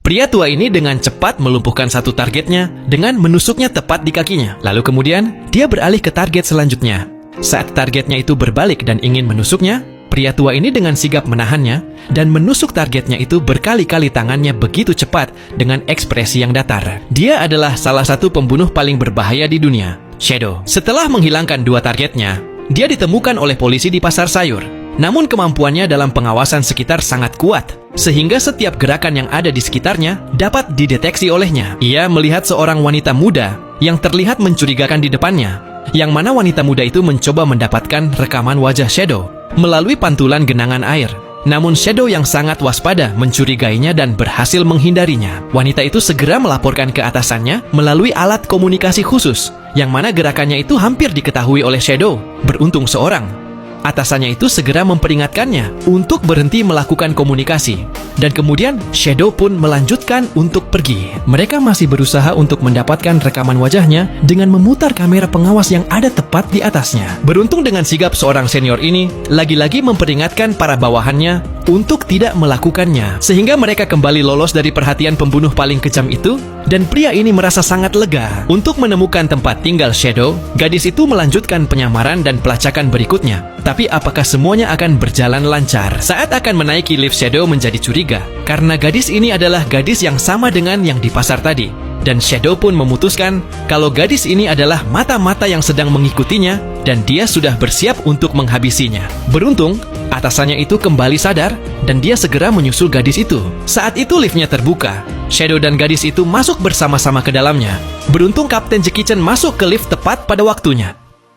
Pria tua ini dengan cepat melumpuhkan satu targetnya dengan menusuknya tepat di kakinya. Lalu kemudian, dia beralih ke target selanjutnya. Saat targetnya itu berbalik dan ingin menusuknya, pria tua ini dengan sigap menahannya dan menusuk targetnya itu berkali-kali tangannya begitu cepat dengan ekspresi yang datar. Dia adalah salah satu pembunuh paling berbahaya di dunia, Shadow. Setelah menghilangkan dua targetnya, dia ditemukan oleh polisi di pasar sayur. Namun kemampuannya dalam pengawasan sekitar sangat kuat, sehingga setiap gerakan yang ada di sekitarnya dapat dideteksi olehnya. Ia melihat seorang wanita muda yang terlihat mencurigakan di depannya, yang mana wanita muda itu mencoba mendapatkan rekaman wajah Shadow melalui pantulan genangan air. Namun Shadow yang sangat waspada mencurigainya dan berhasil menghindarinya. Wanita itu segera melaporkan ke atasannya melalui alat komunikasi khusus, yang mana gerakannya itu hampir diketahui oleh Shadow. Beruntung seorang atasannya itu segera memperingatkannya untuk berhenti melakukan komunikasi. Dan kemudian Shadow pun melanjutkan untuk pergi. Mereka masih berusaha untuk mendapatkan rekaman wajahnya dengan memutar kamera pengawas yang ada tepat di atasnya. Beruntung dengan sigap seorang senior ini, lagi-lagi memperingatkan para bawahannya untuk tidak melakukannya. Sehingga mereka kembali lolos dari perhatian pembunuh paling kejam itu, dan pria ini merasa sangat lega. Untuk menemukan tempat tinggal Shadow, gadis itu melanjutkan penyamaran dan pelacakan berikutnya. Tapi apakah semuanya akan berjalan lancar? Saat akan menaiki lift, Shadow menjadi curiga karena gadis ini adalah gadis yang sama dengan yang di pasar tadi. Dan Shadow pun memutuskan kalau gadis ini adalah mata-mata yang sedang mengikutinya dan dia sudah bersiap untuk menghabisinya. Beruntung, atasannya itu kembali sadar dan dia segera menyusul gadis itu. Saat itu liftnya terbuka. Shadow dan gadis itu masuk bersama-sama ke dalamnya. Beruntung Kapten Jackie Chan masuk ke lift tepat pada waktunya.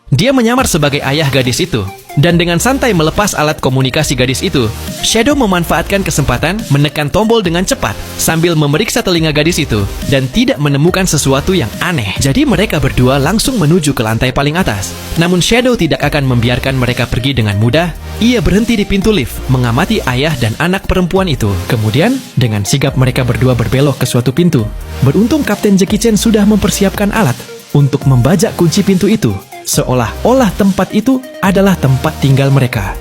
Dia menyamar sebagai ayah gadis itu, dan dengan santai melepas alat komunikasi gadis itu, Shadow memanfaatkan kesempatan menekan tombol dengan cepat sambil memeriksa telinga gadis itu dan tidak menemukan sesuatu yang aneh. Jadi mereka berdua langsung menuju ke lantai paling atas. Namun Shadow tidak akan membiarkan mereka pergi dengan mudah. Ia berhenti di pintu lift, mengamati ayah dan anak perempuan itu. Kemudian, dengan sigap mereka berdua berbelok ke suatu pintu. Beruntung Kapten Jackie Chan sudah mempersiapkan alat untuk membajak kunci pintu itu, seolah-olah tempat itu adalah tempat tinggal mereka.